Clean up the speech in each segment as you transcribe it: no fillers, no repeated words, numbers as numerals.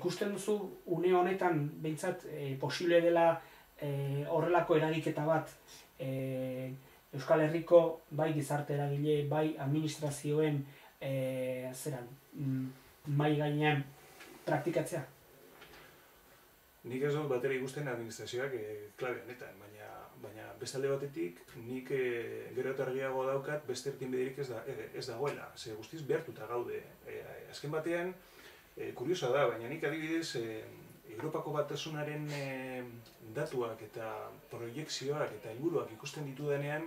ikusten duzu une honetan behintzat posible dela horrelako eragiketa bat Euskal Herriko bai gizarte eragile, bai administrazioen mai gainean praktikatzea? Nik ez dut batera ikusten administrazioak klabe honetan, baina beste alde batetik nik gero eta argiago daukat beste irtenbiderik ez dagoela, ze guztiz behartuta gaude. Azken batean, kuriosa da, baina nik adibidez Europako Batasunaren datuak eta proiekzioak eta helburuak ikusten ditudanean,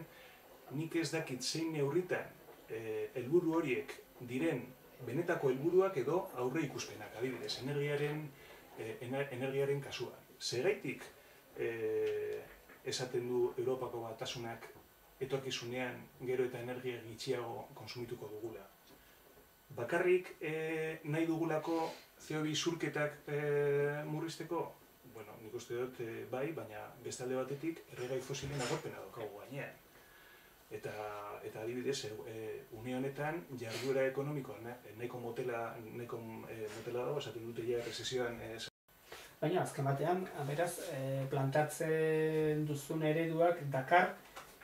nik ez dakit zein neurritan helburu horiek diren benetako helburuak edo aurre ikuspenak, adibidez, energiaren kasuan. Zergaitik esaten du Europako Batasunak etorkizunean gero eta energia gutxiago kontsumituko dugula. Bakarrik nahi dugulako CO2 isurketak murrizteko? Bueno, nik uste dut bai, baina beste alde batetik erregai fosilen agorpena daukagu gainean. Eta adibidez, une honetan jarduera ekonomikoa nahiko motela dago, esaten dute ja rezesioan. Baina azken batean, beraz, plantatzen duzun ereduak dakar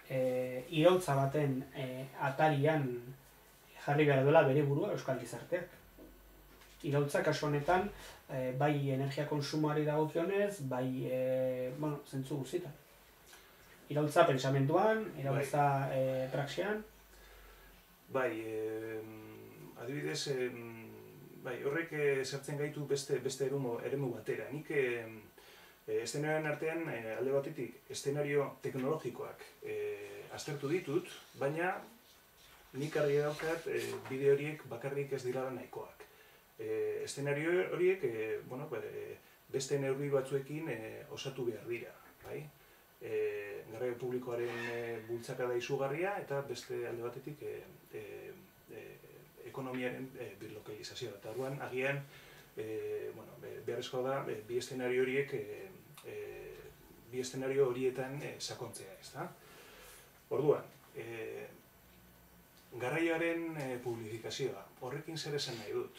iraultza baten atarian jarri behar duela bere burua euskal gizarteak. Iraultza kasu honetan, bai energia konsumoari dagokionez, bai zentzu guztietan. Iraultza pensamenduan, iraultza praxian. Bai, adibidez, horrek sartzen gaitu beste eremu batera. Nik eszenarioen artean, alde batetik, eszenario teknologikoak aztertu ditut, baina nik argi daukat bide horiek bakarrik ez dira nahikoak. Eszenario horiek beste neurri batzuekin osatu behar dira. Garraio publikoaren bultzakada izugarria eta beste alde batetik ekonomiaren birlokalizazioa. Eta orduan, agian, beharrezkoa da, bi eszenario horietan sakontzea, ezta? Orduan, garraioaren publifikazioa, horrekin zer esan nahi dut.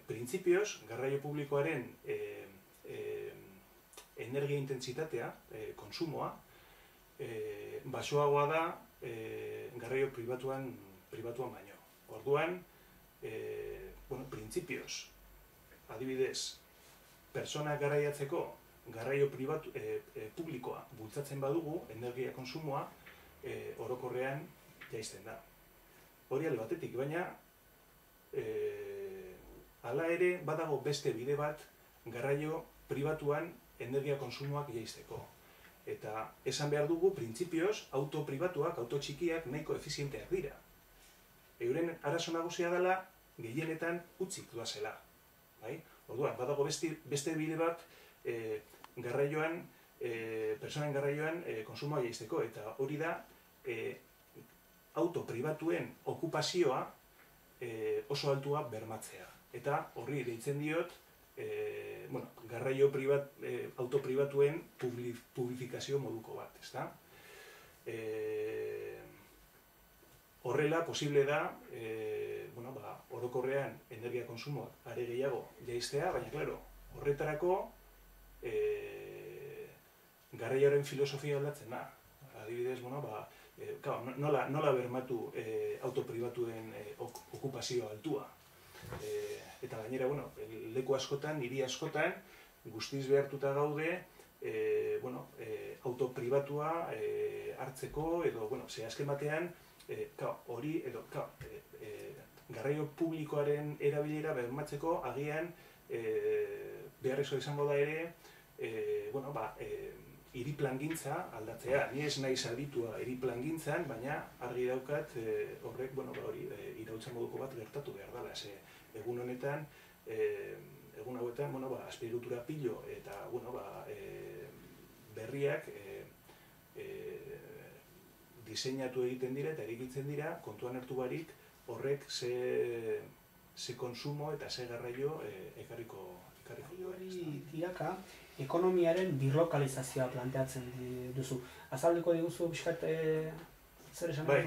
Printzipioz, garraio publikoaren energia intentsitatea, konsumoa, baxuagoa da garraio pribatuan baino. Orduan, printzipioz, adibidez, pertsona garraiatzeko garraio publikoa bultzatzen badugu, energia konsumoa orokorrean jaisten da. Hori alde batetik, baina hala ere badago beste bide bat garraio pribatuan energia konsumoak jaisteko. Eta esan behar dugu, printzipioz, auto pribatuak, auto txikiak nahiko efizienteak dira. Euren arazo nagusia dela gehienetan utzik doazela. Orduan, badago beste bide bat pertsonen garraioan konsumoa jaisteko, eta hori da auto pribatuen okupazioa oso altua bermatzea. Eta horri deitzen diot, auto pribatuen publifikazio moduko bat, ezta? Horrela, posible da, orokorrean energia konsumoak are gehiago jaistea, baina, klaro, horretarako garraioaren filosofia aldatzen da. Adibidez, nola bermatu auto pribatuen okupazio altua. Eta gainera, leku askotan, hiri askotan, guztiz behartuta gaude auto pribatua hartzeko, edo, azken batean, hori, edo, garraio publikoaren erabilera bermatzeko, agian, beharrezkoa izango da ere, hiri plangintza aldatzea. Ni ez naiz aditua hiri plangintzan, baina argi daukat horrek iraultza moduko bat gertatu behar dela. Egun honetan, egun hauetan, azpiegitura pilo eta berriak diseinatu egiten dira eta erikitzen dira, kontuan hartu barik horrek ze konsumo eta ze garraio ekarriko hori tiraka, ekonomiaren birlokalizazioa planteatzen duzu. Azaldeko diguzu bizkat zer esan? Bai,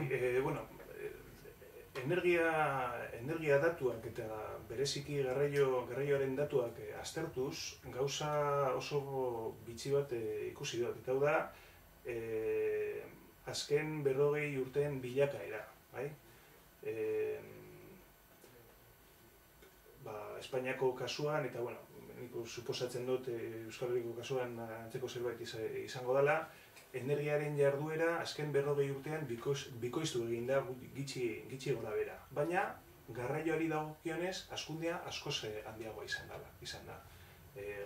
energia datuak eta bereziki garraioaren datuak aztertuz, gauza oso bitxi bat ikusi dut. Eta hau da, azken 40 urteen bilakaera, bai? Espainiako kasuan, eta bueno, nik suposatzen dut Euskal Herriko kasuan antzeko zerbait izango dela, energiaren jarduera azken 40 urtean bikoiztu egin da gitxi gora bera. Baina, garraioari dagokionez, hazkundea askoz handiagoa izan da.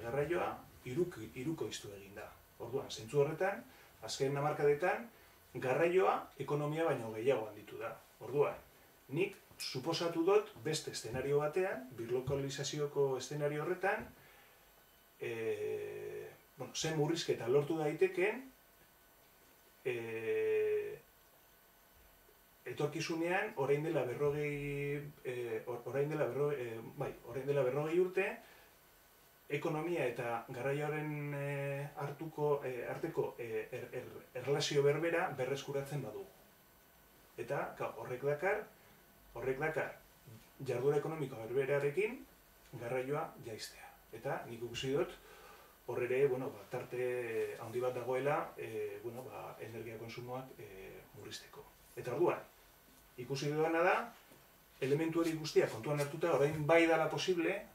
Garraioa hirukoiztu egin da. Orduan, zentzu horretan, azken hamarkadetan, garraioa ekonomia baino gehiago handitu da. Orduan, nik suposatu dut beste eszenario batean, birlokalizazioko eszenario horretan, zen murrizketa lortu daiteken, etorkizunean orain dela 40 urte, ekonomia eta garraioaren arteko erlazio berbera berreskuratzen badugu. Eta horrek dakar jarduera ekonomikoa berberarekin garraioa jaistea. Eta nik ikusi dut hor ere tarte handi bat dagoela energia konsumoak murrizteko. Eta orduan, ikusi dudana da, elementu hori guztia kontuan hartuta orain bai dela posible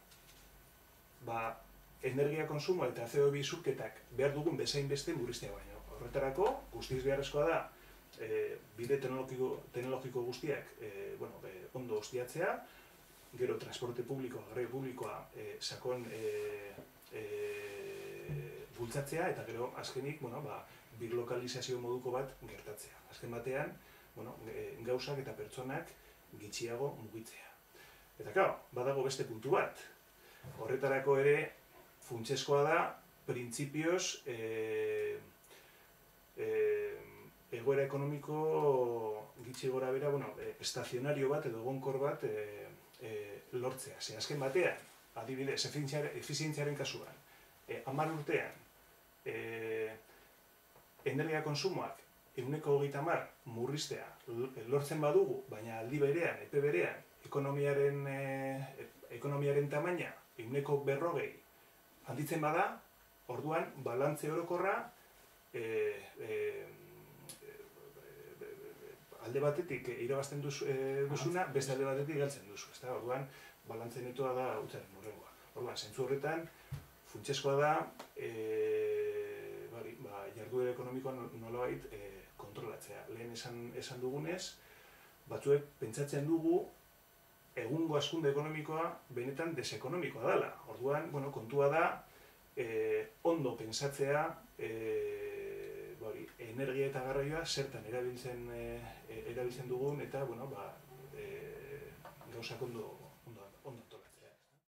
energia konsumo eta CO2 isurketak behar dugun bezain beste murriztea baino. Horretarako, guztiz beharrezkoa da bide teknologiko guztiak ondo ustiatzea, gero transporte publikoa, garraio publikoa sakon bultzatzea, eta gero azkenik birlokalizazio moduko bat gertatzea. Azken batean, gauzak eta pertsonak gitxiago mugitzea. Eta badago beste puntu bat. Horretarako ere funtsezkoa da, printzipioz, egoera ekonomiko gitxi gora bera, estazionario bat edo egonkor bat lortzea. Azken batean, adibidez, efizientziaren kasuan, 10 urtean, energia konsumoak 130 murriztea lortzen badugu, baina aldi berean, epe berean, ekonomiaren tamaina 140 handitzen bada, orduan, balantze orokorra alde batetik irabazten duzuna, beste alde batetik galtzen duzu. Orduan, balantze netoa da hutsaren horrengoa. Orduan, zentzu horretan, funtsezkoa da jarduera ekonomikoa nolabait kontrolatzea. Lehen esan dugunez, batzuek pentsatzen dugu egungo hazkunde ekonomikoa benetan desekonomikoa dela. Orduan, kontua da ondo pentsatzea energia eta garraioa zertan erabiltzen dugun eta gauzak ondo